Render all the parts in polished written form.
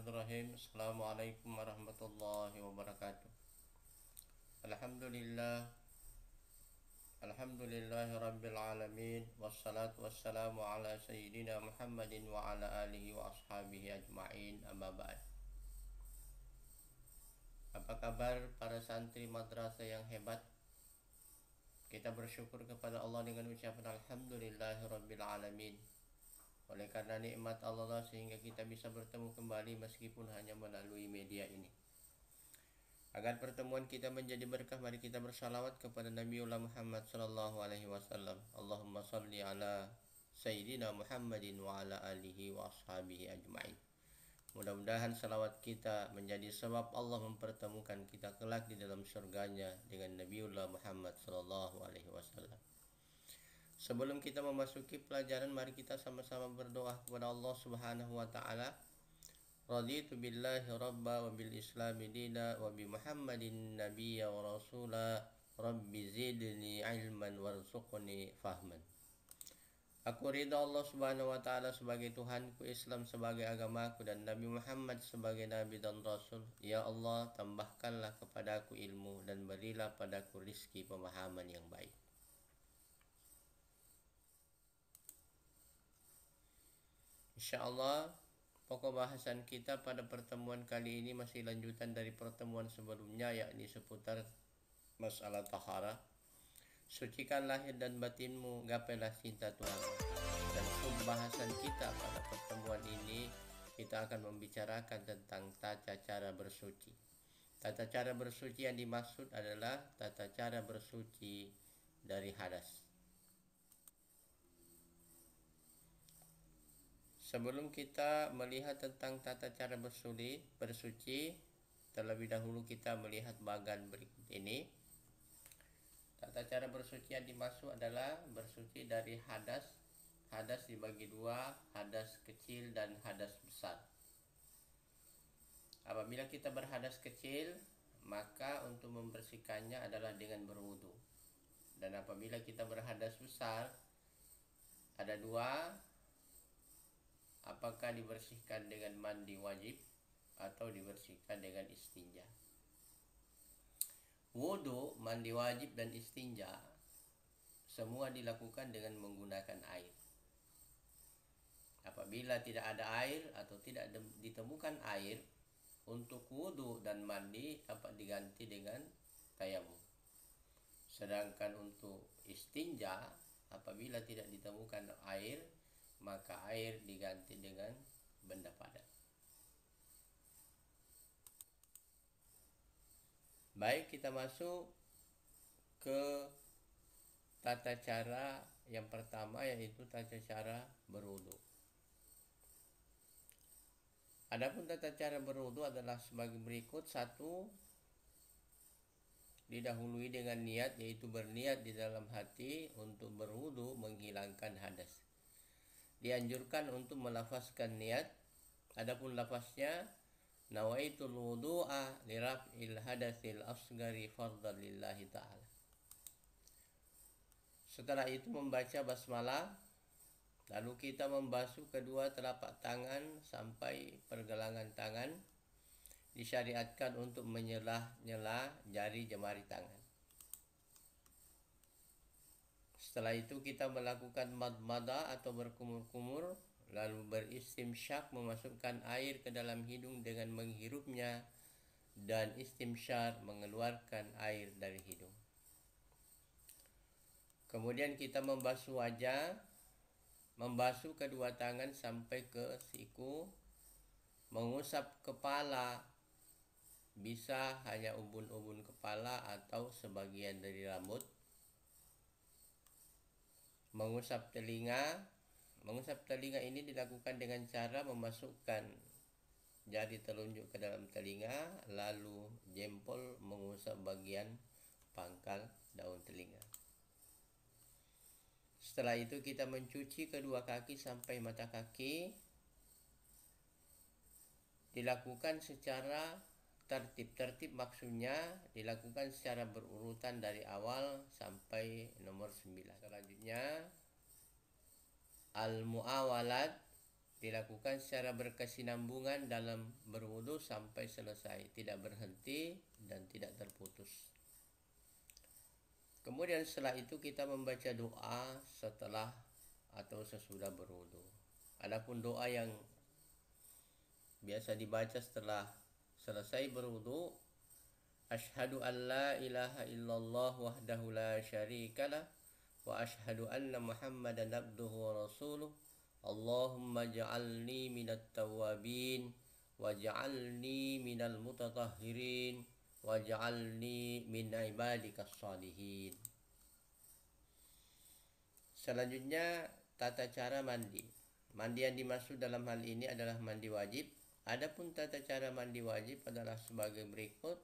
Bismillahirrahmanirrahim. Assalamualaikum warahmatullahi wabarakatuh. Alhamdulillah. Alhamdulillahi rabbil alamin. Wassalatu wassalamu ala sayyidina Muhammadin wa ala alihi wa ashabihi ajma'in. Amma ba'd. Apa kabar para santri madrasah yang hebat? Kita bersyukur kepada Allah dengan ucapan Alhamdulillahi rabbil alamin. Oleh karena nikmat Allah sehingga kita bisa bertemu kembali meskipun hanya melalui media ini. Agar pertemuan kita menjadi berkah, mari kita bersalawat kepada Nabiullah Muhammad sallallahu alaihi wasallam. Allahumma shalli ala sayyidina Muhammadin wa ala alihi wa ashabihi ajma'in. Mudah-mudahan salawat kita menjadi sebab Allah mempertemukan kita kelak di dalam surganya dengan Nabiullah Muhammad sallallahu alaihi wasallam. Sebelum kita memasuki pelajaran, mari kita sama-sama berdoa kepada Allah Subhanahu wa taala. Raditu billahi rabba wa bil islami dina wa bi Muhammadin nabiyya wa rasula. Rabbi zidni ilman warzuqni fahman. Aku ridha Allah Subhanahu wa taala sebagai Tuhanku, Islam sebagai agamaku, dan Nabi Muhammad sebagai nabi dan rasul. Ya Allah, tambahkanlah kepadaku ilmu dan berilah padaku rizki pemahaman yang baik. InsyaAllah pokok bahasan kita pada pertemuan kali ini masih lanjutan dari pertemuan sebelumnya, yakni seputar masalah tahara. Sucikan lahir dan batinmu, gapailah cinta Tuhan. Dan pembahasan kita pada pertemuan ini, kita akan membicarakan tentang tata cara bersuci. Tata cara bersuci yang dimaksud adalah tata cara bersuci dari hadas. Sebelum kita melihat tentang tata cara bersuci, terlebih dahulu kita melihat bagan berikut ini. Tata cara bersuci yang dimaksud adalah bersuci dari hadas. Hadas dibagi dua, hadas kecil dan hadas besar. Apabila kita berhadas kecil, maka untuk membersihkannya adalah dengan berwudu. Dan apabila kita berhadas besar, ada dua. Apakah dibersihkan dengan mandi wajib atau dibersihkan dengan istinja? Wudu, mandi wajib, dan istinja semua dilakukan dengan menggunakan air. Apabila tidak ada air atau tidak ditemukan air, untuk wudu dan mandi dapat diganti dengan tayamum. Sedangkan untuk istinja, apabila tidak ditemukan air, maka air diganti dengan benda padat. Baik, kita masuk ke tata cara yang pertama, yaitu tata cara berwudu. Adapun tata cara berwudu adalah sebagai berikut. 1. Didahului dengan niat, yaitu berniat di dalam hati untuk berwudu menghilangkan hadas. Dianjurkan untuk melafazkan niat. Adapun lafaznya, nawaitul wudu'a liraf'il hadatsil asghari fardhan lillahi ta'ala. Setelah itu membaca basmalah, lalu kita membasuh kedua telapak tangan sampai pergelangan tangan. Disyariatkan untuk menyela-nyela jari jemari tangan. Setelah itu kita melakukan madmada atau berkumur-kumur, lalu beristimsyak, memasukkan air ke dalam hidung dengan menghirupnya, dan istimsyar, mengeluarkan air dari hidung. Kemudian kita membasuh wajah, membasuh kedua tangan sampai ke siku, mengusap kepala, bisa hanya ubun-ubun kepala atau sebagian dari rambut. Mengusap telinga. Mengusap telinga ini dilakukan dengan cara memasukkan jari telunjuk ke dalam telinga, lalu jempol mengusap bagian pangkal daun telinga. Setelah itu kita mencuci kedua kaki sampai mata kaki. Dilakukan secara tertib maksudnya dilakukan secara berurutan dari awal sampai nomor 9. Selanjutnya al-muawalat, dilakukan secara berkesinambungan dalam berwudu sampai selesai, tidak berhenti dan tidak terputus. Kemudian setelah itu kita membaca doa setelah atau sesudah berwudu. Adapun doa yang biasa dibaca setelah selesai berwudu, asyhadu an la ilaha illallah wahdahu la syarikalah wa asyhadu anna muhammadan abduhu wa rasuluh. Allahumma ja'alni minat tawabin waj'alni minal mutatahhirin waj'alni min ibadikas shalihin. Selanjutnya tata cara mandi. Mandi yang dimaksud dalam hal ini adalah mandi wajib. Adapun tata cara mandi wajib adalah sebagai berikut.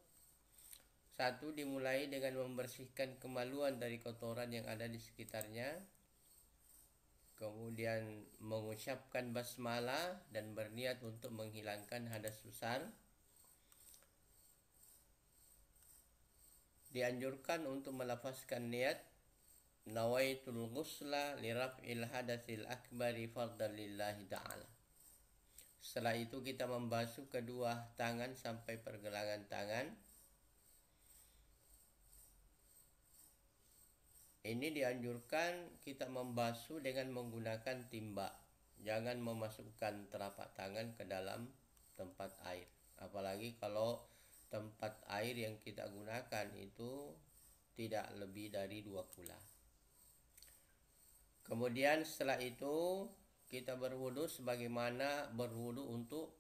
1. Dimulai dengan membersihkan kemaluan dari kotoran yang ada di sekitarnya. Kemudian mengucapkan basmalah dan berniat untuk menghilangkan hadas besar. Dianjurkan untuk melafazkan niat nawaitul ghusla li raf'il hadatsil akbari fardhan lillahi ta'ala. Setelah itu kita membasuh kedua tangan sampai pergelangan tangan. Ini dianjurkan kita membasuh dengan menggunakan timba. Jangan memasukkan telapak tangan ke dalam tempat air. Apalagi kalau tempat air yang kita gunakan itu tidak lebih dari 2 kula. Kemudian setelah itu kita berwudu sebagaimana berwudu untuk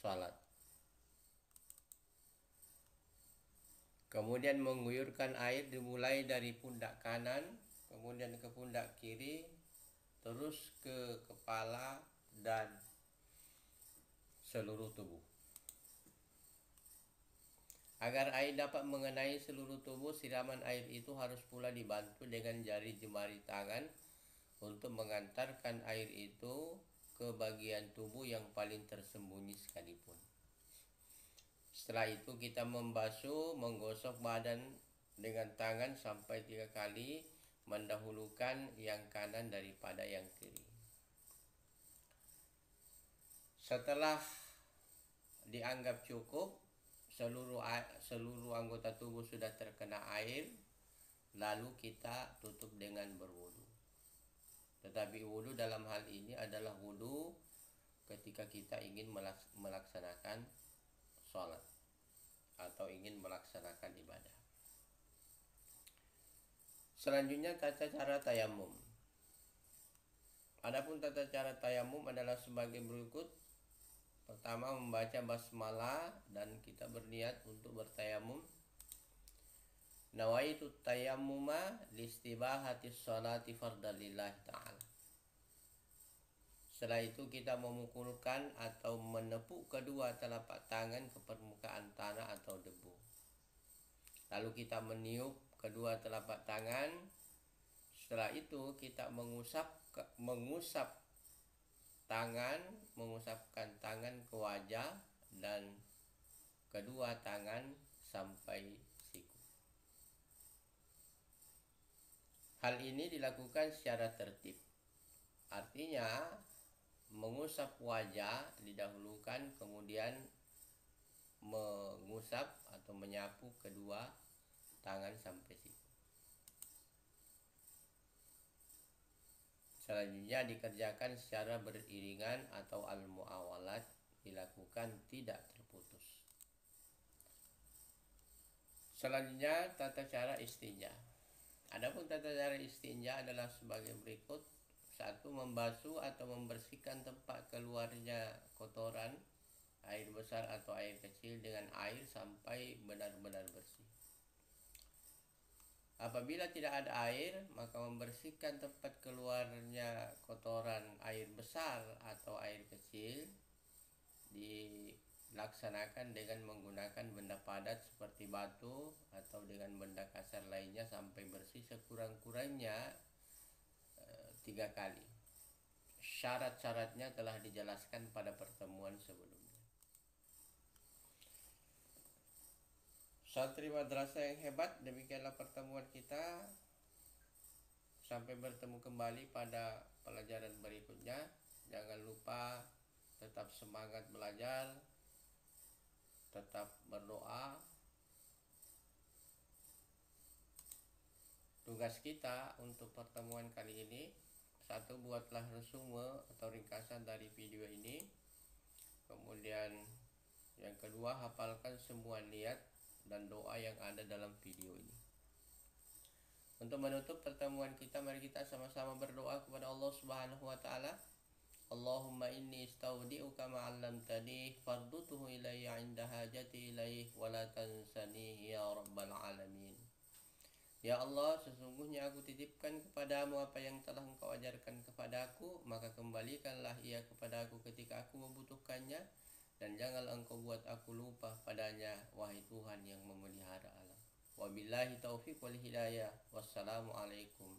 sholat. Kemudian mengguyurkan air dimulai dari pundak kanan, kemudian ke pundak kiri, terus ke kepala dan seluruh tubuh. Agar air dapat mengenai seluruh tubuh, siraman air itu harus pula dibantu dengan jari jemari tangan untuk mengantarkan air itu ke bagian tubuh yang paling tersembunyi sekalipun. Setelah itu kita membasuh, menggosok badan dengan tangan sampai 3 kali, mendahulukan yang kanan daripada yang kiri. Setelah dianggap cukup, seluruh anggota tubuh sudah terkena air, lalu kita tutup dengan berwudu. Tetapi wudu dalam hal ini adalah wudu ketika kita ingin melaksanakan sholat atau ingin melaksanakan ibadah. Selanjutnya tata cara tayamum. Adapun tata cara tayamum adalah sebagai berikut. Pertama, membaca basmalah dan kita berniat untuk bertayamum. Nawaitu tayammuma listibahati sholati fardhan lillahi ta'ala. Setelah itu kita memukulkan atau menepuk kedua telapak tangan ke permukaan tanah atau debu. Lalu kita meniup kedua telapak tangan. Setelah itu kita mengusapkan tangan ke wajah dan kedua tangan sampai siku. Hal ini dilakukan secara tertib. Artinya mengusap wajah didahulukan, kemudian mengusap atau menyapu kedua tangan sampai siku. Selanjutnya dikerjakan secara beriringan atau al-muawalat, dilakukan tidak terputus. Selanjutnya tata cara istinja. Adapun tata cara istinja adalah sebagai berikut. 1. Membasuh atau membersihkan tempat keluarnya kotoran, air besar atau air kecil dengan air sampai benar-benar bersih. Apabila tidak ada air, maka membersihkan tempat keluarnya kotoran air besar atau air kecil dilaksanakan dengan menggunakan benda padat seperti batu atau dengan benda kasar lainnya sampai bersih sekurang-kurangnya 3 kali. Syarat-syaratnya telah dijelaskan pada pertemuan sebelumnya. Santri madrasah yang hebat, demikianlah pertemuan kita. Sampai bertemu kembali pada pelajaran berikutnya. Jangan lupa tetap semangat belajar, tetap berdoa. Tugas kita untuk pertemuan kali ini, satu, buatlah resume atau ringkasan dari video ini. Kemudian yang kedua, hafalkan semua niat dan doa yang ada dalam video ini. Untuk menutup pertemuan kita, mari kita sama-sama berdoa kepada Allah Subhanahu wa taala. Allahumma inni istaudi'uka ma 'allamtani fardutuhu ilayya 'inda hajati ilaih wa la tansani ya rabbal alamin. Ya Allah, sesungguhnya aku titipkan kepadamu apa yang telah Engkau ajarkan kepadaku, maka kembalikanlah ia kepadaku ketika aku membutuhkannya, dan janganlah Engkau buat aku lupa padanya, wahai Tuhan yang memelihara alam. Wabillahi taufiq wal hidayah. Wassalamualaikum